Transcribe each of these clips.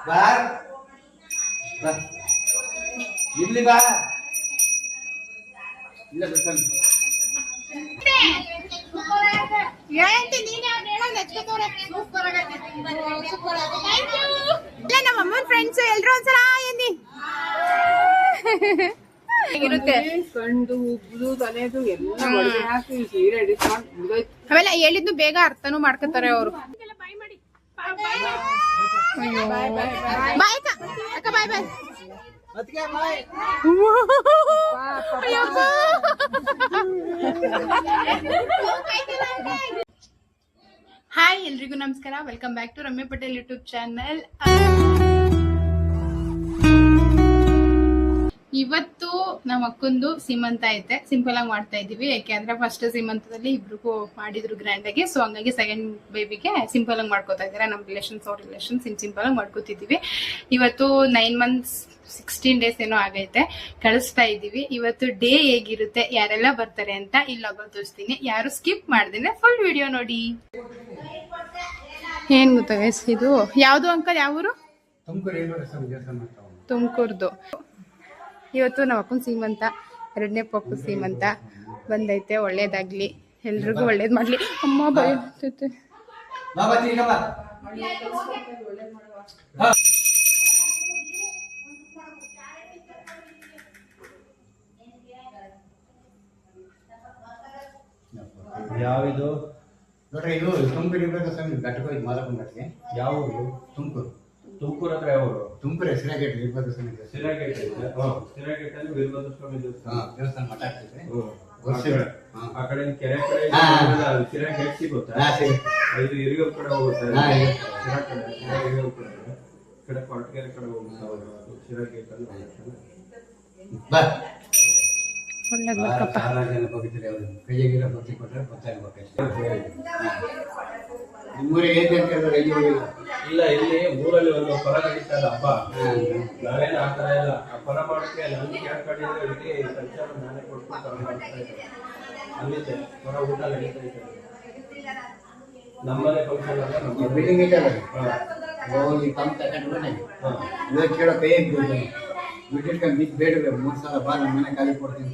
ಬಾ ಇಲ್ಲಿ ಬಾ ಇಲ್ಲ ನಮ್ಮ ಅಮ್ಮನ ಫ್ರೆಂಡ್ಸ್ ಎಲ್ರು ಒಂದ್ಸಲ ಏನಿ ಹೇಗಿರುತ್ತೆ ಕಂಡು ಉಬ್ದು ತಲೆದು ಎಲ್ಲ ಒಳಗೆ ಹಾಕಿ ಸೀರೆ ಎಡಿಟ್ ಮಾಡಿ ಮುಗ್ದೋಯ್ತು. ಅವೆಲ್ಲ ಹೇಳಿದ್ದು ಬೇಗ ಅರ್ಥನೂ ಮಾಡ್ಕೊತಾರೆ ಅವರು. ಬಾಯ್ ಅಕ್ಕ ಬಾಯ್ ಬಾಯ್. ಹಾಯ್ ಎಲ್ರಿಗೂ ನಮಸ್ಕಾರ, welcome back to Ramya Patel YouTube channel. ಇವತ್ತು ನಮ್ಮ ಅಕ್ಕಂದು ಸೀಮಂತ ಐತೆ. ಸಿಂಪಲ್ ಆಗಿ ಮಾಡ್ತಾ ಇದೀವಿ, ಯಾಕೆಂದ್ರೆ ಫಸ್ಟ್ ಸೀಮಂತದಲ್ಲಿ ಇಬ್ರಿಗೂ ಮಾಡಿದ್ರು ಗ್ರ್ಯಾಂಡ್ ಆಗಿ. ಸೊ ಹಂಗಾಗಿ ಸೆಕೆಂಡ್ ಬೇಬಿಗೆ ಸಿಂಪಲ್ ಆಗಿ ಮಾಡ್ಕೋತಾ ಇದಾರೆ ನಮ್ಮ ರಿಲೇಷನ್ಸ್ ಸಿಂಪಲ್ ಆಗಿ ಮಾಡ್ಕೋತಿದೀವಿ. ಇವತ್ತು 9 months 16 days ಏನೋ ಆಗೈತೆ. ಕಳಿಸ್ತಾ ಇದೀವಿ. ಇವತ್ತು ಡೇ ಹೇಗಿರುತ್ತೆ, ಯಾರೆಲ್ಲ ಬರ್ತಾರೆ ಅಂತ ಇಲ್ಲೊಬ್ಬ ತೋರಿಸ್ತೀನಿ. ಯಾರು ಸ್ಕಿಪ್ ಮಾಡ್ದೇನೆ ಫುಲ್ ವಿಡಿಯೋ ನೋಡಿ. ಏನ್ ಗೊತ್ತಾ ಗೈಸ್, ಇದು ಯಾವ್ದು ಅಂಕಲ್, ಯಾವ ಊರು? ತುಮಕೂರ್ದು. ಇವತ್ತು ನಮ್ಮ ಅಪ್ಪನ ಸೀಮಂತ, 2ನೇ ಪಪ್ಪು ಸೀಮಂತ ಬಂದೈತೆ. ಒಳ್ಳೇದಾಗ್ಲಿ, ಎಲ್ರಿಗೂ ಒಳ್ಳೇದ್ ಮಾಡ್ಲಿ. ಅಮ್ಮ ಭಯ ಆಗ್ತೈತೆ. ಯಾವಿದು ನೋಡ್ರಿ, ಇದು ತುಮಕೂರು ಇರ್ಬೇಕು ಸ್ವಾಮಿ. ಘಟ್ಟಕ್ಕೆ ಹೋಗಿ ಮಾದಪ್ಪನ ಘಟ್ಟಿಗೆ. ಯಾವ ಊರು? ತುಮಕೂರು ಹತ್ರ. ಯಾವ ಊರು? ತುಮಕೂರು ಸಿರಾಗೇಟ್ ವೀರಭದ್ರ ಸ್ವಾಮಿ ಸಿರಾಗೇಟ್ ಅಲ್ಲಿ ವೀರಭದ್ರ ಸ್ವಾಮಿ ದೇವಸ್ಥಾನ ಮಠ ಆಗ್ತೈತೆ. ಆ ಕಡೆ ಕೆರೆ ಕಡೆ ಸಿರಾಗೇಟ್ ಸಿಗುತ್ತಾ? ಇದು ಇರಿಗಲ್ ಕಡೆ ಹೋಗುತ್ತೆ. ಸಿರಾ ಕಡೆ ಇರಿಗಲ್ ಕಡೆ ಕೊರಟಗೆರೆ ಕಡೆ ಹೋಗುತ್ತೆ. ಸಿರಾಗೇಟ್ ಅಲ್ಲಿ ಬಾ. ಒಳ್ಳೇದ್ ಮಾಡ್ಕಪ್ಪ. ಕೈಯಾಗಿರೋ ಬತ್ತಿ ಕೊಟ್ಟರೆ ಗೊತ್ತಾಗ್ಬೇಕಷ್ಟೇ. ನಿಮ್ಮೂರಿಗೆ ಏನ್ ಹೇಳ್ತಾರೆ? ಇಲ್ಲ, ಇಲ್ಲಿ ಊರಲ್ಲಿ ಒಂದು ಪರ ನಡೀತಲ್ಲ ಹಬ್ಬ. ನಾವೇನು ಆ ಥರ ಇಲ್ಲ. ಆ ಪರ ಮಾಡೋಕ್ಕೆ ನಮ್ಗೆ ಕೇಳ್ಕೊಂಡಿದ್ರೆ ಇಡೀ ಸಂಚಾರ ನಾನೇ ಕೊಟ್ಬಿಟ್ಟು ಮಾಡ್ತಾ ಇದ್ದೆ. ಅಲ್ಲಿದೆ ಪರ ಊಟ ನಡೀತಾ ಇದೆ. ನಮ್ಮನೆ ಫಂಕ್ಷನ್ ಅಲ್ಲ, ನಮ್ಮ ಬಿಲ್ಡಿಂಗ್ ಐತಲ್ಲ, ಹೋಗಿ ತಂದು ತಗೊಂಡು ಬನ್ನಿ. ಇವಾಗ ಕೇಳೋ ಕೈ ಬಿಟ್ಟಿಟ್ಕೊಂಡು ಬಿದ್ದು ಬೇಡವೆ 3 ಸಲ ಬಾ, ನಮ್ಮ ಮನೆ ಖಾಲಿ ಕೊಡ್ತೀನಿ.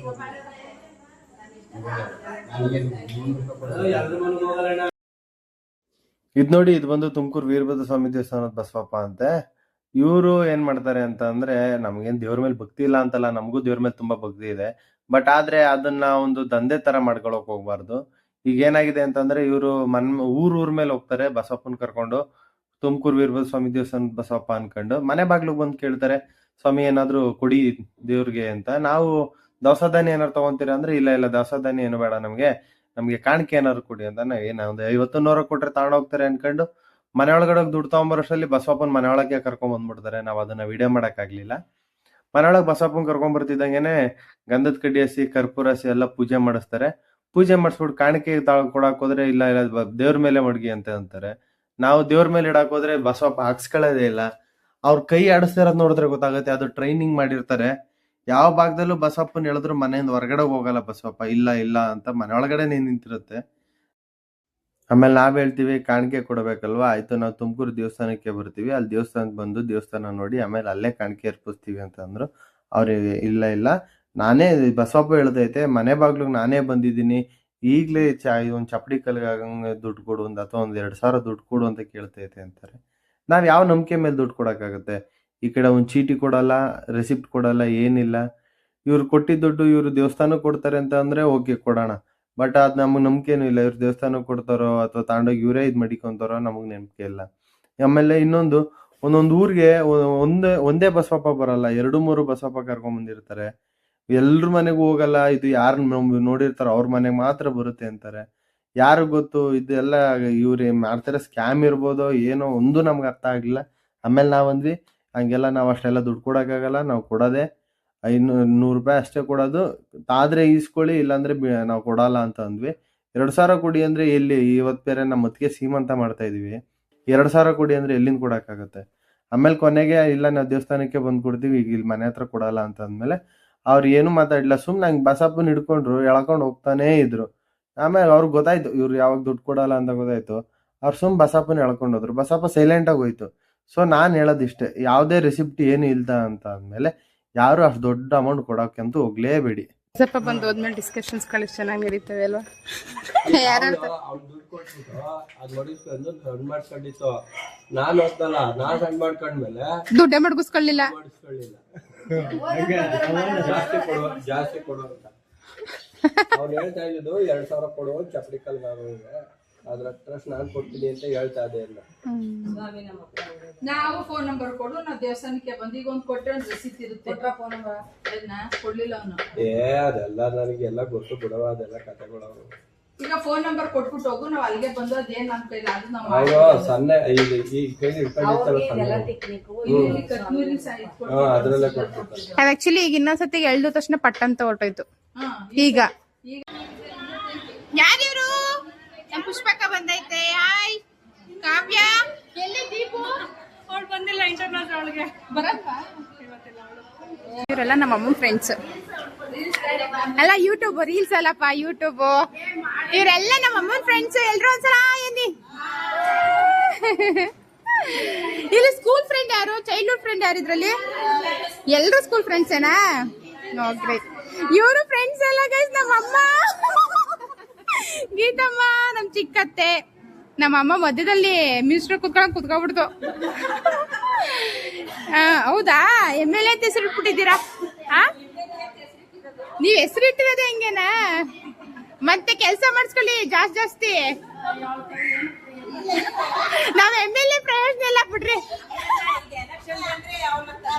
ಇದ್ ನೋಡಿ, ಇದು ಬಂದು ತುಮಕೂರು ವೀರಭದ್ರ ಸ್ವಾಮಿ ದೇವಸ್ಥಾನದ ಬಸವಪ್ಪ ಅಂತೆ. ಇವರು ಏನ್ ಮಾಡ್ತಾರೆ ಅಂತ ಅಂದ್ರೆ, ನಮ್ಗೇನ್ ದೇವ್ರ ಮೇಲೆ ಭಕ್ತಿ ಇಲ್ಲ ಅಂತಲ್ಲ, ನಮಗೂ ದೇವ್ರ ಮೇಲೆ ತುಂಬಾ ಭಕ್ತಿ ಇದೆ. ಬಟ್ ಆದ್ರೆ ಅದನ್ನ ಒಂದು ದಂಧೆ ತರ ಮಾಡ್ಕೊಳಕ್ ಹೋಗ್ಬಾರ್ದು. ಈಗ ಏನಾಗಿದೆ ಅಂತಂದ್ರೆ, ಇವರು ಊರ್ ಮೇಲೆ ಹೋಗ್ತಾರೆ ಬಸವಪ್ಪನ ಕರ್ಕೊಂಡು. ತುಮಕೂರು ವೀರಭದ್ರ ಸ್ವಾಮಿ ದೇವಸ್ಥಾನದ ಬಸವಪ್ಪ ಅನ್ಕೊಂಡು ಮನೆ ಬಾಗ್ಲಿಗೆ ಬಂದು ಕೇಳ್ತಾರೆ, ಸ್ವಾಮಿ ಏನಾದ್ರು ಕೊಡಿ ದೇವ್ರಿಗೆ ಅಂತ. ನಾವು ದವಸ ಧಾನ್ಯ ಏನಾರು ತಗೊಂತೀರಾ ಅಂದ್ರೆ, ಇಲ್ಲ ದವಸ ಧಾನ್ಯ ಏನು ಬೇಡ, ನಮ್ಗೆ ಕಾಣಿಕೆ ಏನಾದ್ರು ಕೊಡಿ ಅಂತ. ಒಂದು 50-100 ಕೊಟ್ರೆ ತಗೊಂಡೋಗ್ತಾರೆ ಅನ್ಕೊಂಡು ಮನೆ ಒಳಗಡೆ ದುಡ್ಡು ತಗೊಂಬರೋಷ್ಟರಲ್ಲಿ ಬಸವಪ್ಪನ ಮನೆ ಒಳಗೆ ಕರ್ಕೊಂಡ್ ಬಂದ್ಬಿಡ್ತಾರೆ. ನಾವ್ ಅದನ್ನ ವಿಡಿಯೋ ಮಾಡಕ್ ಆಗ್ಲಿಲ್ಲ. ಮನೆ ಒಳಗೆ ಬಸವಪ್ಪನ ಕರ್ಕೊಂಡ್ ಬರ್ತಿದ್ದಂಗೆನೆ ಗಂಧದ ಕಡ್ಡಿ ಹಸಿ, ಕರ್ಪೂರ ಹಸಿ ಎಲ್ಲ ಪೂಜೆ ಮಾಡಿಸ್ತಾರೆ. ಪೂಜೆ ಮಾಡಿಸ್ಬಿಟ್ಟು ಕಾಣಿಕೆ ಕೊಡಾಕ್ ಹೋದ್ರೆ, ಇಲ್ಲ ದೇವ್ರ ಮೇಲೆ ಮಡ್ಗಿ ಅಂತ ಅಂತಾರೆ. ನಾವು ದೇವ್ರ ಮೇಲೆ ಇಡಾಕ್ ಹೋದ್ರೆ ಬಸವಪ್ಪ ಹಾಕ್ಸ್ಕೊಳ್ಳೋದೇ ಇಲ್ಲ. ಅವ್ರ ಕೈ ಆಡಿಸ್ತಿರೋದ್ ನೋಡಿದ್ರೆ ಗೊತ್ತಾಗುತ್ತೆ, ಅದು ಟ್ರೈನಿಂಗ್ ಮಾಡಿರ್ತಾರೆ. ಯಾವ ಭಾಗದಲ್ಲೂ ಬಸವಪ್ಪನ ಹೇಳಿದ್ರು ಮನೆಯಿಂದ ಹೊರಗಡೆ ಹೋಗಲ್ಲ ಬಸವಪ್ಪ. ಇಲ್ಲ ಅಂತ ಮನೆ ಒಳಗಡೆ ನಿಂತಿರುತ್ತೆ. ಆಮೇಲೆ ನಾವ್ ಹೇಳ್ತೀವಿ ಕಾಣಿಕೆ ಕೊಡ್ಬೇಕಲ್ವಾ, ಆಯ್ತು ನಾವು ತುಮಕೂರು ದೇವಸ್ಥಾನಕ್ಕೆ ಬರ್ತೀವಿ, ಅಲ್ಲಿ ದೇವಸ್ಥಾನಕ್ಕೆ ಬಂದು ದೇವಸ್ಥಾನ ನೋಡಿ ಆಮೇಲೆ ಅಲ್ಲೇ ಕಾಣಿಕೆ ಅರ್ಪಿಸ್ತೀವಿ ಅಂತ ಅಂದ್ರು. ಅವ್ರಿಗೆ ಇಲ್ಲ ನಾನೇ ಬಸವಪ್ಪ ಹೇಳ್ದೈತೆ, ಮನೆ ಬಾಗ್ಲಿಗೆ ನಾನೇ ಬಂದಿದ್ದೀನಿ, ಈಗ್ಲೇ ಒಂದ್ ಚಪ್ಪಡಿ ಕಲ್ಗಾಗಂಗೆ ದುಡ್ಡು ಕೊಡು ಅಥವಾ 2,000 ದುಡ್ಡು ಕೊಡು ಅಂತ ಕೇಳ್ತೈತೆ ಅಂತಾರೆ. ನಾವ್ ಯಾವ ನಂಬಿಕೆ ಮೇಲೆ ದುಡ್ಡು ಕೊಡಕ್ಕಾಗತ್ತೆ? ಈ ಕಡೆ ಒಂದ್ ಚೀಟಿ ಕೊಡಲ್ಲ, ರೆಸಿಪ್ಟ್ ಕೊಡಲ್ಲ, ಏನಿಲ್ಲ. ಇವ್ರು ಕೊಟ್ಟಿದ್ದ ದುಡ್ಡು ಇವ್ರು ದೇವಸ್ಥಾನಕ್ಕೆ ಕೊಡ್ತಾರೆ ಅಂತ ಅಂದ್ರೆ ಓಕೆ ಕೊಡೋಣ. ಬಟ್ ಅದ್ ನಮಗ್ ನಂಬಿಕೆನೂ ಇಲ್ಲ. ಇವ್ರು ದೇವಸ್ಥಾನಕ್ಕೆ ಕೊಡ್ತಾರೋ ಅಥವಾ ತಗೊಂಡೋಗಿ ಇವರೇ ಮಾಡ್ಕೊಂತಾರೋ ನಮಗ್ ನಂಬಿಕೆ ಇಲ್ಲ. ಆಮೇಲೆ ಒಂದೊಂದ್ ಊರ್ಗೆ ಒಂದೇ ಬಸವಪ್ಪ ಬರಲ್ಲ, 2-3 ಬಸವಪ್ಪ ಕರ್ಕೊಂಡ್ ಬಂದಿರ್ತಾರೆ. ಎಲ್ರ ಮನೆಗೂ ಹೋಗಲ್ಲ. ಇದು ಯಾರು ನೋಡಿರ್ತಾರ ಅವ್ರ ಮನೆಗ್ ಮಾತ್ರ ಬರುತ್ತೆ ಅಂತಾರೆ. ಯಾರು ಗೊತ್ತು ಇದೆಲ್ಲ ಇವ್ರು ಮಾಡ್ತಾರೆ, ಸ್ಕ್ಯಾಮ್ ಇರ್ಬೋದೋ ಏನೋ ಒಂದು ನಮ್ಗೆ ಅರ್ಥ ಆಗ್ಲಿಲ್ಲ. ಆಮೇಲೆ ನಾವಂದ್ವಿ, ಹಂಗೆಲ್ಲ ನಾವ್ ಅಷ್ಟೆಲ್ಲ ದುಡ್ಡು ಕೊಡಕ್ಕಾಗಲ್ಲ, ನಾವು ಕೊಡೋದೆ 100 ರೂಪಾಯಿ ಅಷ್ಟೇ ಕೊಡೋದು, ಆದ್ರೆ ಈಸ್ಕೊಳ್ಳಿ, ಇಲ್ಲಾಂದ್ರೆ ನಾವು ಕೊಡಲ್ಲ ಅಂತ ಅಂದ್ವಿ. 2,000 ಕೊಡಿ ಅಂದ್ರೆ ಎಲ್ಲಿ? ಇವತ್ ಬೇರೆ ನಮ್ಮ ಅತ್ತಿಗೆ ಸೀಮಂತ ಮಾಡ್ತಾ ಇದೀವಿ, 2,000 ಕೊಡಿ ಅಂದ್ರೆ ಎಲ್ಲಿಂದ ಕೊಡಕ್ಕಾಗತ್ತೆ? ಆಮೇಲೆ ಕೊನೆಗೆ ಇಲ್ಲ ನಾವು ದೇವಸ್ಥಾನಕ್ಕೆ ಬಂದ್ ಕೊಡ್ತೀವಿ, ಈಗ ಇಲ್ಲಿ ಮನೆ ಹತ್ರ ಕೊಡಲ್ಲ ಅಂತ ಅಂದ್ಮೇಲೆ ಅವ್ರು ಏನು ಮಾತಾಡ್ಲಿಲ್ಲ. ಸುಮ್ನೆ ನಂಗೆ ಬಸಪ್ಪನ ಹಿಡ್ಕೊಂಡ್ರು, ಎಳ್ಕೊಂಡ್ ಹೋಗ್ತಾನೇ ಇದ್ರು. ಆಮೇಲೆ ಅವ್ರಿಗೆ ಗೊತ್ತಾಯ್ತು ಇವ್ರು ಯಾವಾಗ ದುಡ್ಡು ಕೊಡಲ್ಲ ಅಂತ ಗೊತ್ತಾಯ್ತು. ಅವ್ರು ಬಸಪ್ಪನ ಎಳ್ಕೊಂಡೋದ್ರು. ಬಸಪ್ಪ ಸೈಲೆಂಟ್ ಆಗಿ ಹೋಯ್ತು. ಸೊ ನಾನು ಹೇಳೋದಿಷ್ಟೇ, ಯಾವುದೇ ರೆಸಿಪ್ಟ್ ಏನು ಇಲ್ದ ಅಂತ ಅಂದಮೇಲೆ ಯಾರು ಅಷ್ಟು ದೊಡ್ಡ ಅಮೌಂಟ್ ಕೊಡೋಕ್ಕಂತೂ ಹೋಗ್ಲೇಬೇಡಿ. ಸ್ವಲ್ಪ ಬಂದು ಹೋದ್ಮೇಲೆ ಡಿಸ್ಕಷನ್ಸ್ ಕಳಿಸ್ ಚೆನ್ನಾಗಿ ನಡೀತವೆ ಅಲ್ವಾ? ಯಾರು ದುಡ್ಡು ಕೊಟ್ಬಿಟ್ಟು ಅದ್ ಹೊಡಿಸ್ಕೊಂಡು ಸಣ್ಣ ಮಾಡ್ಕೊಂಡಿತ್ತು. ನಾನು ಹೋಗ್ತಲ್ಲ, ನಾನ್ ಸಣ್ಣ ಮಾಡ್ಕೊಂಡ್ಮೇಲೆ ದುಡ್ಡೇ ಮಡ್ಗಿಸ್ಕೊಳ್ಳಿಲ್ಲ. ಮಾಡಿಸ್ಕೊಳ್ಳಿಲ್ಲ. ಜಾಸ್ತಿ ಕೊಡು ಅಂತ ಅವ್ನು ಹೇಳ್ತಾ ಇದ್ದು 2000 ಕೊಡು ಚಪ್ಪಡಿ ಕಲ್ ಮಾರೋನಿಗೆ, ಅದ್ರ ಹತ್ರ ನಾನು ಕೊಡ್ತೀನಿ ಅಂತ ಹೇಳ್ತಾ ಇದೆ. ಎಲ್ಲ ನಾವು ಫೋನ್ ನಂಬರ್ ಕೊಡು, ನಾವು ದೇವಸ್ಥಾನಕ್ಕೆ ಬಂದು ಈಗ ಒಂದು ಕೊಟ್ಟರೆ ಒಂದು ರಿಸೀಟ್ ಇರುತ್ತೆ. ಫೋನ್ ನಂಬರ್ ಕೊಡ್ಲಿಲ್ಲ ಅವನು. ಅದೆಲ್ಲ ನನಗೆಲ್ಲ ಗೊತ್ತು ಬಿಡವ, ಅದೆಲ್ಲ ಕಥೆಗಳು. ಅವರು ಈಗ ಫೋನ್ ನಂಬರ್ ಕೊಟ್ಬಿಟ್ಟು ಹೋಗು, ನಾವು ಅಲ್ಲಿಗೆ ಬಂದು ಅದೇನ್ ನಮ್ಮ ಕೈಲಿ ಅದು ನಾವು ಅಯ್ಯೋ ಸಣ್ಣ ಈ ಕೈಲಿ ಇಟ್ಕೊಂಡಿರ್ತಾರ ಸಣ್ಣ, ಅದ್ರಲ್ಲೇ ಕೊಟ್ಬಿಡ್ತಾರೆ. ಅದು ಆಕ್ಚುಲಿ ಈಗ ಇನ್ನೊಂದ್ಸತಿ ಎಳ್ದ ತಕ್ಷಣ ಪಟ್ ಅಂತ ಹೊರಟೋಯ್ತು. ಈಗ ಯಾರಿವ್ರು? ನಮ್ ಪುಷ್ಪಕ್ಕ ಬಂದೈತೆ. ಹಾಯ್ ಕಾವ್ಯ, ಎಲ್ಲಿ ದೀಪು? ಅವಳು ಬಂದಿಲ್ಲ ಇಂಟರ್ನಲ್ ಅವಳಿಗೆ ಬರಲ್ವಾ? ಇವರೆಲ್ಲ ನಮ್ಮ ಅಮ್ಮನ ಫ್ರೆಂಡ್ಸ್ ಅಲ್ಲ, ಯೂಟ್ಯೂಬ್ ರೀಲ್ಸ್ ಅಲ್ಲಪ್ಪ, ಯೂಟ್ಯೂಬ್. ಇವರೆಲ್ಲ ನಮ್ಮ ಅಮ್ಮನ ಫ್ರೆಂಡ್ಸ್. ಎಲ್ರು ಒಂದ್ಸಲ ಏನಿ ಇಲ್ಲಿ ಸ್ಕೂಲ್ ಫ್ರೆಂಡ್ ಯಾರು, ಚೈಲ್ಡ್ಹುಡ್ ಫ್ರೆಂಡ್ ಯಾರು ಇದ್ರಲ್ಲಿ? ಎಲ್ರು ಸ್ಕೂಲ್ ಫ್ರೆಂಡ್ಸ್ ಏನಾ? ಗ್ರೇಟ್. ಇವರು ಫ್ರೆಂಡ್ಸ್ ಎಲ್ಲ ಗೈಸ್. ನಮ್ಮ ಅಮ್ಮ ಗೀತಮ್ಮ, ನಮ್ ಚಿಕ್ಕತ್ತೆ. ನಮ್ಮ ಅಮ್ಮ ಮಧ್ಯದಲ್ಲಿ ಮಿನಿಸ್ಟರ್ ಕುತ್ಕೊಂಡ್ಬಿಡ್ತು. ಹೌದಾ? MLA ಅಂತ ಹೆಸರು ಇಟ್ಬಿಟ್ಟಿದ್ದೀರಾ? ನೀವ್ ಹೆಸರು ಇಟ್ಟಿರೋದೇ ಹೆಂಗೇನಾ? ಮತ್ತೆ ಕೆಲ್ಸ ಮಾಡಿಸ್ಕೊಳ್ಳಿ ಜಾಸ್ತಿ. ನಾವ್ MLA ಪ್ರಯೋಜನ ಇಲ್ಲ ಬಿಡ್ರಿ.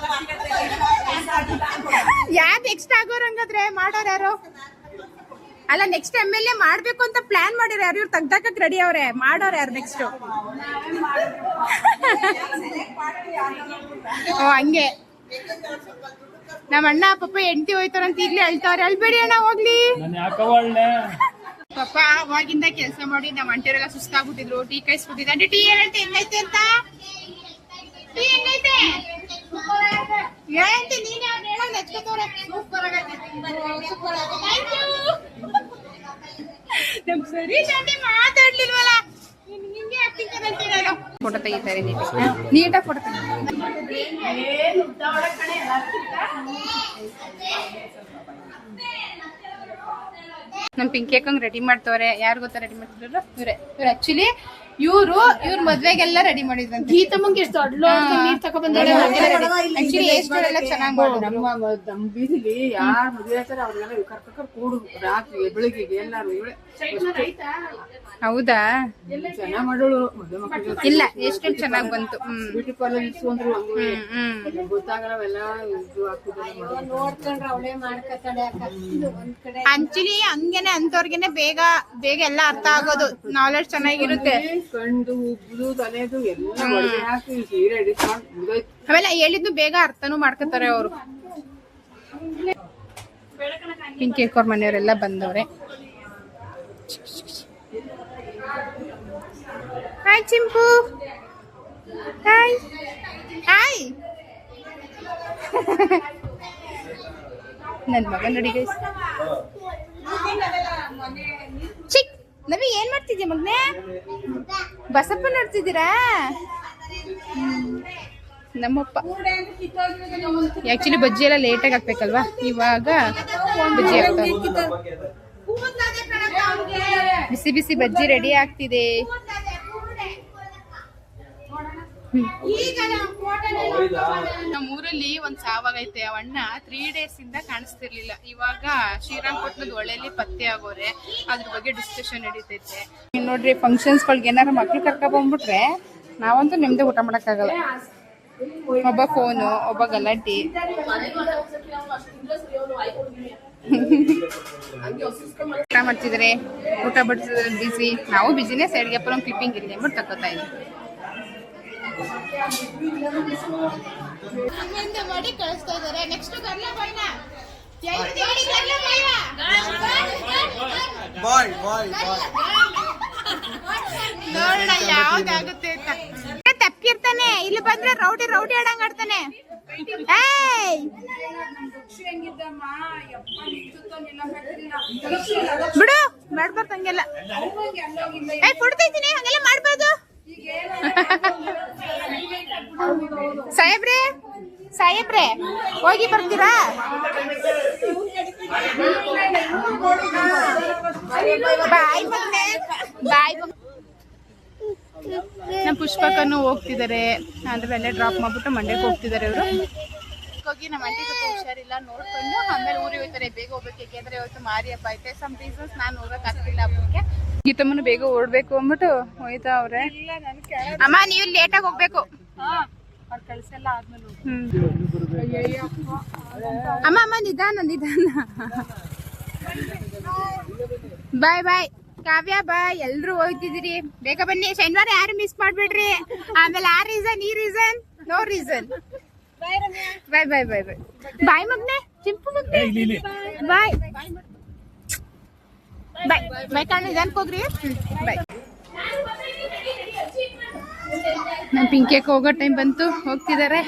ಯಾಕೆ ಎಕ್ಸ್ಟ್ರಾ ಆಗೋರು ಹಂಗಾದ್ರೆ? ಮಾಡೋರು ಯಾರು? ಅಲ್ಲ, ನೆಕ್ಸ್ಟ್ MLA ಮಾಡ್ಬೇಕು ಅಂತ ಪ್ಲಾನ್ ಮಾಡಿರೋ ಯಾರು? ಇವ್ರು ತೆಗ್ದಾಕಕ್ ರೆಡಿ ಅವ್ರೆ. ಮಾಡೋರು ಯಾರು ನೆಕ್ಸ್ಟ್? ಓ ಹಂಗೆ. ನಮ್ಮ ಅಣ್ಣ ಪಾಪ ಹೆಂಡತಿ ಹೋಯ್ತಾರಂತ ಈಗ್ಲೇ ಅಳ್ತಾವ್ರೆ. ಅಳ್ಬೇಡಿ ಅಣ್ಣ, ಹೋಗ್ಲಿ. ಪಾಪ ಅವಾಗಿಂದ ಕೆಲಸ ಮಾಡಿ ನಮ್ಮ ಅಂಟಿಯವರೆಲ್ಲ ಸುಸ್ತಾಗ್ಬಿಟ್ಟಿದ್ರು. ಟೀ ಕಾಯಿಸ್ಬಿಟ್ಟಿದ್ರು. ಅಂದ್ರೆ ಟೀ ಏನಂತೆ ಹೆಂಗೈತೆ ಅಂತ? ಟೀ ಹೆಂಗೈತೆ ಏನಂತೆ? ನೀನೇ ಅವ್ರು ಹೇಳೋದು ನೆಚ್ಕೋತವ್ರೆ. ಸೂಪರ್ ಆಗೈತೆ, ಸೂಪರ್ ಆಗೈತೆ. Thank you. ನಮ್ ಸರಿ ತಂದೆ ಮಾತಾಡ್ಲಿಲ್ವಲ್ಲ, ನಿಂಗೆ ಆಕ್ಟಿಂಗ್ ಕಲಿತಿರೋದು. ಫೋಟೋ ತೆಗಿತಾರೆ ನೀಟಾಗಿ ಫೋಟೋ ತೆಗಿ. ನಮ್ ಪಿಂಕಿ ಅಕ್ಕಂಗ್ ರೆಡಿ ಮಾಡ್ತವ್ರೆ. ಯಾರು ಗೊತ್ತಾ ರೆಡಿ ಮಾಡ್ತಿದ್ರು? ಇವ್ರು ಆಕ್ಚುಲಿ ಇವ್ರ ಮದ್ವೆಗೆಲ್ಲ ರೆಡಿ ಮಾಡಿದ್ರಂತೆ. ಗೀತಮ್ಮಂಗೆ ಎಷ್ಟು ನೀರ್ ತಗೊಂಡ್ಬಂದ್ರೆ ಚೆನ್ನಾಗಿ ನಮ್ಮ ಬೀದಿಲಿ ಯಾರು ಮದುವೆ ಆಗ್ತಾರೆ ಅವ್ರಿಗೆಲ್ಲ ಕರ್ಕೊಂಡು ಕೂಡು ರಾತ್ರಿ ಬೆಳಿಗ್ಗೆ ಎಲ್ಲಾರು. ಹೌದಾ? ಚೆನ್ನಾಗ್ ಮಾಡೋಳು ಮದುವೆ ಮಕ್ಕಳು. ಇಲ್ಲ, ಎಷ್ಟು ಚೆನ್ನಾಗ್ ಬಂತು. ಬ್ಯೂಟಿ ಪಾರ್ಲರ್ ಇಸ್ಕೊಂಡ್ರು ಗೊತ್ತಾಗಲ್ಲ ಇದು ನೋಡ್ಕೊಂಡ್ರೆ ಅವಳೇ ಮಾಡ್ಕೊತಾಳೆ. ಆಕ್ಚುಲಿ ಹಂಗೇನೆ ಅಂತವ್ರಿಗೆನೆ ಬೇಗ ಎಲ್ಲ ಅರ್ಥ ಆಗೋದು. ನಾಲೆಡ್ಜ್ ಚೆನ್ನಾಗಿರುತ್ತೆ. ಕಂಡು ಉಬ್ದು ತಲೆದು ಎಲ್ಲ ಒಳಗೆ ಹಾಕಿ ಸೀರೆ ಎಡಿಟ್ ಮಾಡಿ ಮುಗ್ದೋಯ್ತು. ಆಮೇಲೆ ಹೇಳಿದ್ದು ಬೇಗ ಅರ್ಥನೂ ಮಾಡ್ಕೊತಾರೆ ಅವರು. ಪಿಂಕಿ ಅಕ್ಕವ್ರ ಮನೆಯವರೆಲ್ಲ ಬಂದವ್ರೆ. ಹಾಯ್ ಚಿಂಪು. Hi hi. ನನ್ ಮಗ ನೋಡಿ ಗೈಸ್. ಚಿಕ್ ನವಿ ಏನ್ ಮಾಡ್ತಿದ್ಯಾ ಮಗ್ನೆ? ಬಸಪ್ಪ ನೋಡ್ತಿದ್ದೀರಾ? ನಮ್ಮಪ್ಪ ಆಕ್ಚುಲಿ ಬಜ್ಜಿ ಎಲ್ಲ ಲೇಟಾಗಿ ಹಾಕ್ಬೇಕಲ್ವಾ, ಇವಾಗ ಬಜ್ಜಿ ಹಾಕ್ತಾರೆ. ಬಿಸಿ ಬಿಸಿ ಬಜ್ಜಿ ರೆಡಿ ಆಗ್ತಿದೆ. ನಮ್ಮೂರಲ್ಲಿ ಒಂದ್ ಸಾವಾಗೈತೆ. ಅವಣ್ಣ 3 days ಇಂದ ಕಾಣಿಸ್ತಿರ್ಲಿಲ್ಲ. ಇವಾಗ ಶ್ರೀರಂಗಪಟ್ಟಣದ ಒಳ್ಳೆಯಲ್ಲಿ ಪತ್ತೆ ಆಗೋರೆ. ಅದ್ರ ಬಗ್ಗೆ ಡಿಸ್ಕಷನ್ ನಡೀತೈತೆ. ನೋಡ್ರಿ, ಫಂಕ್ಷನ್ಸ್ ಗಳಿಗೆ ಏನಾರ ಮಕ್ಳು ಕರ್ಕೊಂಡ್ ಬಂದ್ಬಿಟ್ರೆ ನಾವಂತೂ ನಿಮ್ದೆ ಊಟ ಮಾಡಕ್ಕಾಗಲ್ಲ. ಒಬ್ಬ ಫೋನು, ಒಬ್ಬ ಗಲಾಟಿ. ಊಟ ಮಾಡ್ತಿದ್ರೆ, ಊಟ ಬಡಿಸಿದ್ರೆ ಬಿಸಿ. ನಾವು ಬಿಸಿನೇ ಸೈಡ್ಗೆ ಅಪ್ಪ ಕ್ಲಿಪ್ಪಿಂಗ್ ಇರಲಿ ಅಂದ್ಬಿಟ್ಟು ತಗೋತಾ ಇದ್ವಿ. ಮಾಡಿ ಕಳಿಸ್ತಾ ಇದಾರೆ. ನೆಕ್ಸ್ಟ್ ಗರ್ಲ ಬಾಯ್ನ ನೋಡೋಣ ಯಾವ್ದಾಗುತ್ತೆ ಅಂತ. ತಪ್ಪಿರ್ತಾನೆ, ಇಲ್ಲಿ ಬಂದ್ರೆ ರೌಡಿ ಆಡಂಗ್ ಆಡ್ತಾನೆ. ಬಿಡು, ಮಾಡ್ಬಾರ್ದು ಹಂಗೆಲ್ಲ. ಕೊಡ್ತಾ ಇದ್ದೀನಿ, ಹಂಗೆಲ್ಲ ಮಾಡ್ಬಾರ್ದು. ಸಾಹೇಬ್ರೆ ಸಾಹೇಬ್ರೆ ಹೋಗಿ ಬರ್ತೀರಾ? ಬಾಯ್ ಮಗನೇ ಬಾಯ್. ನಮ್ಮ ಪುಷ್ಪಕನ್ನು ಹೋಗ್ತಿದ್ದಾರೆ, ಅದ್ರಲ್ಲೇ ಡ್ರಾಪ್ ಮಾಡ್ಬಿಟ್ಟು ಮಂಡ್ಯಕ್ಕೆ ಹೋಗ್ತಿದ್ದಾರೆ ಇವರು. ಹೋಗಿ ನಮ್ಮ ಆಂಟಿ ಸ್ವಲ್ಪ ಹುಷಾರಿಲ್ಲ, ನೋಡ್ಕೊಂಡು ಆಮೇಲೆ ಊರಿಗೆ ಹೋಗ್ತಾರೆ. ಬೇಗ ಹೋಗ್ಬೇಕು, ಯಾಕೆಂದ್ರೆ ಇವತ್ತು ಮಾರಿ ಹಬ್ಬ ಐತೆ. ಸಮ್ ರೀಸನ್ಸ್ ನಾನು ಹೋಗಕ್ ಆಗ್ತಿಲ್ಲ ಹಬ್ಬಕ್ಕೆ. ಗೀತಮ್ಮನು ಬೇಗ ಓಡ್ಬೇಕು ಅಂದ್ಬಿಟ್ಟು ಹೋಯ್ತಾ ಅವ್ರೆ. ಅಮ್ಮ ನೀವು ಲೇಟಾಗಿ ಹೋಗ್ಬೇಕು. ಅಮ್ಮ ಅಮ್ಮ ನಿಧಾನ ನಿಧಾನ. ಬಾಯ್ ಬಾಯ್ ಕಾವ್ಯ ಬಾಯ್. ಎಲ್ರು ಹೋಗ್ತಿದ್ದೀರಿ, ಬೇಗ ಬನ್ನಿ. ಶನಿವಾರ ಯಾರು ಮಿಸ್ ಮಾಡ್ಬೇಡ್ರಿ. ಆಮೇಲೆ ಆ ರೀಸನ್ ಈ ರೀಸನ್ ನೋ ರೀಸನ್. ಬಾಯ್ ಬಾಯ್ ಬಾಯ್ ಬಾಯ್ ಬಾಯ್ ಮಗ್ನೆ ಚಿಂಪು ಮಗ್ನೆ ಬಾಯ್ ಬಾಯ್ ಬಾಯ್. ಕಾಣ ನಿಧಾನಕ್ಕೆ ಹೋಗ್ರಿ. ಬಾಯ್. ನಮ್ಮ ಪಿಂಕಿ ಅಕ್ಕ ಹೋಗೋ ಟೈಮ್ ಬಂತು, ಹೋಗ್ತಿದ್ದಾರೆ.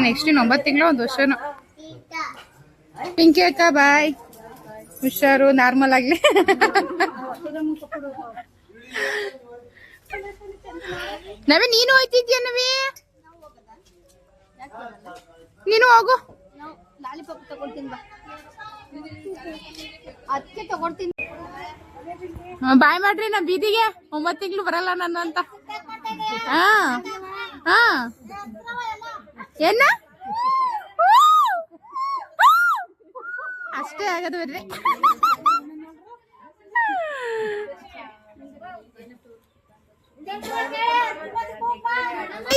ನೆಕ್ಸ್ಟ್ 9 ತಿಂಗಳು 1 ವರ್ಷನು. ಪಿಂಕಿ ಅಕ್ಕ ಬಾಯ್, ಹುಷಾರು, ನಾರ್ಮಲ್ ಆಗ್ಲಿ. ನವಿ ನೀನು ಹೋಯ್ತಿದ್ಯಾ? ನವಿ ನೀನು ಹೋಗು. ಲಾಲಿಪಾಪ್ ತಗೊಳ್ತೀನಿ ಬಾ, ಅದಕ್ಕೆ ತಗೊಳ್ತೀನಿ. ಬಾಯ್ ಮಾಡ್ರಿ. ನಾ ಬೀದಿಗೆ 9 ತಿಂಗಳು ಬರಲ್ಲ ನಾನು ಅಂತ. ಹಾ ಹಾ ಏನ ಅಷ್ಟೇ ಆಗದು ಬರ್ರಿ.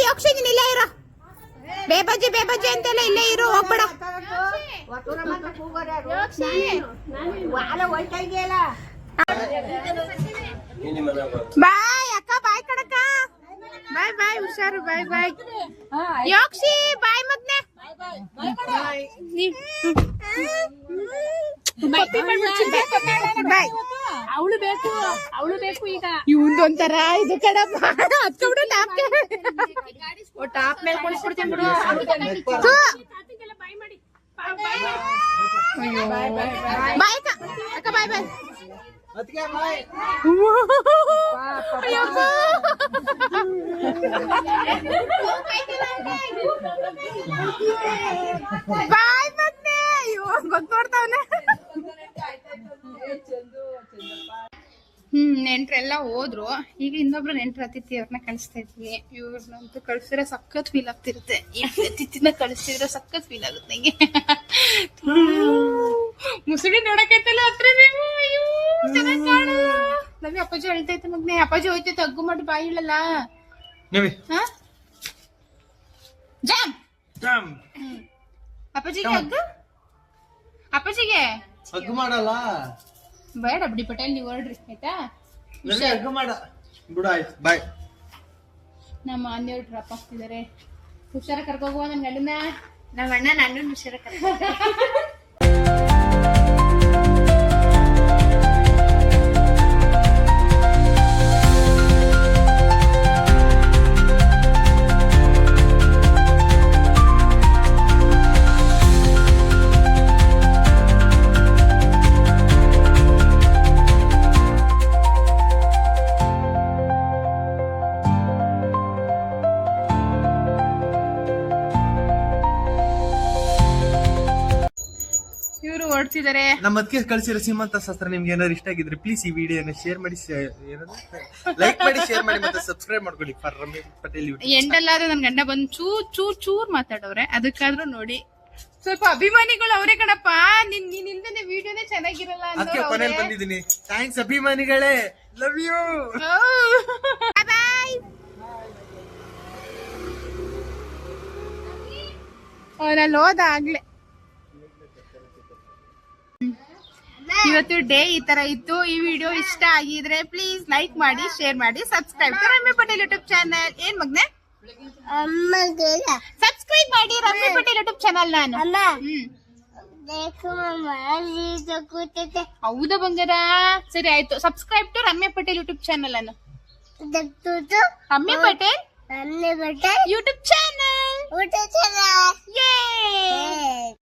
ಯೋಕ್ಷಿ ನೀನ್ ಇಲ್ಲೇ ಇರೋ. ಬೇಬಜ್ಜಿ ಬೇಬಜ್ಜಿ ಅಂತೆಲ್ಲ ಇಲ್ಲೇ ಇರು, ಹೋಗ್ಬೇಡ. ಬಾಯ್ ಅಕ್ಕ, ಬಾಯ್ ಕಣಕ್ಕ, ಬಾಯ್ ಬಾಯ್, ಹುಷಾರು, ಬಾಯ್ ಬಾಯ್. ಯೋಕ್ಷಿ ಬಾಯ್ ಮಗ್ನೆ. ಬಾಯ್. ಅವಳು ಬೇಕು, ಅವಳು ಬೇಕು ಈಗ. ಇವಂದೊಂಥರ ಇದು ಕಡಪ್ಪ. ಹತ್ಕೊಂಡ್ಬಿಡು ಟಾಪ್ ಮೇಲೆ ಕೊಡಿಸ್ಬಿಡ್ತೀನಿ ಬಿಡು. ಬಾಯ್ ಅಕ್ಕ, ಅಕ್ಕ ಬಾಯ್ ಬಾಯ್. ಬಾಯ್ ಮತ್ತೆ ಗೊತ್ತೋಡ್ತಾವನೆ. ನೆಂಟ್ರೆಲ್ಲ ಹೋದ್ರು. ಈಗ ಇನ್ನೊಬ್ರು ನೆಂಟ್ರ ಅತಿಥಿ ಅವ್ರನ್ನ ಕಳಿಸ್ತಾ ಇದ್ದೀನಿ. ಇವ್ರನ್ನಂತೂ ಕಳಿಸಿದ್ರೆ ಸಖತ್ ಫೀಲ್ ಆಗ್ತಿರುತ್ತೆ. ಈ ಅತಿಥಿನ ಕಳಿಸ್ತಿದ್ರೆ ಸಖತ್ ಫೀಲ್ ಆಗುತ್ತೆ ನಂಗೆ. ಮುಸುಡಿ ನೋಡಕೈತಲ್ಲ ಹತ್ರ ನೀವು. ಅಯ್ಯೋ ಚೆನ್ನಾಗಿ ಕಾಣಲ್ಲ. ನವಿ ಅಪ್ಪಾಜಿ ಹೇಳ್ತೈತೆ ಮಗ್ನೆ. ಅಪ್ಪಾಜಿ ಹೋಯ್ತೈತೆ, ಹಗ್ಗು ಮಾಡಿ ಬಾಯಿ ಇಲ್ಲಲ್ಲ. ಜಾಮ್ ಅಪ್ಪಾಜಿಗೆ ಹಗ್ಗು. ಅಪ್ಪಾಜಿಗೆ ಹಗ್ಗು ಮಾಡಲ್ಲ. ಬೇಡ ಬಿಡಿ ಪಟೇಲ್, ನೀವು ಹೊರಡ್ರಿ ಆಯ್ತಾ. ಹಗ್ಗು ಮಾಡ ಬಿಡು. ಆಯ್ತು ಬಾಯ್. ನಮ್ಮ ಅಣ್ಣವ್ರು ಡ್ರಾಪ್ ಆಗ್ತಿದ್ದಾರೆ. ಹುಷಾರ ಕರ್ಕೋಗುವ ನನ್ನ ಗಂಡನ. ನಮ್ಮ ಅಣ್ಣ ನನ್ನ ಹುಷಾರ ಕರ್ಕೊ. ಇವರು ಹೊರಡ್ತಿದ್ದಾರೆ. ನಮ್ಮ ಅದಕ್ಕೆ ಕಳಿಸಿರೋ ಸೀಮಂತ ಶಾಸ್ತ್ರ ನಿಮ್ಗೆ ಏನಾದ್ರು ಇಷ್ಟ ಆಗಿದ್ರೆ ಪ್ಲೀಸ್ ಈ ವಿಡಿಯೋನ ಶೇರ್ ಮಾಡಿ, ಲೈಕ್ ಮಾಡಿ, ಶೇರ್ ಮಾಡಿ, ಮತ್ತೆ ಸಬ್ಸ್ಕ್ರೈಬ್ ಮಾಡ್ಕೊಳ್ಳಿ ಫಾರ್ ರಮ್ಯ ಪಟೇಲ್ ಯೂಟ್ಯೂಬ್. ಎಂಡಲ್ಲಾದ್ರೂ ನನ್ ಗಂಡ ಬಂದು ಚೂರ್ ಮಾತಾಡವ್ರೆ. ಅದಕ್ಕಾದ್ರೂ ನೋಡಿ. ಸ್ವಲ್ಪ ಅಭಿಮಾನಿಗಳು ಅವರೇ ಕಣಪ್ಪ. ನೀನ್ ಇಲ್ದೇನೆ ವಿಡಿಯೋನೇ ಚೆನ್ನಾಗಿರಲ್ಲ ಅದಕ್ಕೆ ಕೊನೆಯಲ್ಲಿ ಬಂದಿದ್ದೀನಿ. ಥ್ಯಾಂಕ್ಸ್ ಅಭಿಮಾನಿಗಳೇ, ಲವ್ ಯು. ಬಾಯ್. ನಾನು ಹೋದ ಆಗ್ಲೇ. ಇವತ್ತು ಡೇ ಈ ತರ ಇತ್ತು. ಈ ವಿಡಿಯೋ ಇಷ್ಟ ಆಗಿದ್ರೆ ಪ್ಲೀಸ್ ಲೈಕ್ ಮಾಡಿ, ಶೇರ್ ಮಾಡಿ, ಸಬ್ಸ್ಕ್ರೈಬ್ ರಮ್ಯ ಪಟೇಲ್ ಯೂಟ್ಯೂಬ್ ಚಾನಲ್. ಏನ್ ಮಗ್ನೆ? ಸಬ್ಸ್ಕ್ರೈಬ್ ಮಾಡಿ ರಮ್ಯ ಪಟೇಲ್ ಯೂಟ್ಯೂಬ್ ಚಾನಲ್. ನಾನು ಹೌದಾ ಬಂಗಾರ? ಸರಿ ಆಯ್ತು. Subscribe to Ramya Patel YouTube channel. ಅನ್ನು ರಮ್ಯ ಪಟೇಲ್ ಯೂಟ್ಯೂಬ್ ಚಾನಲ್.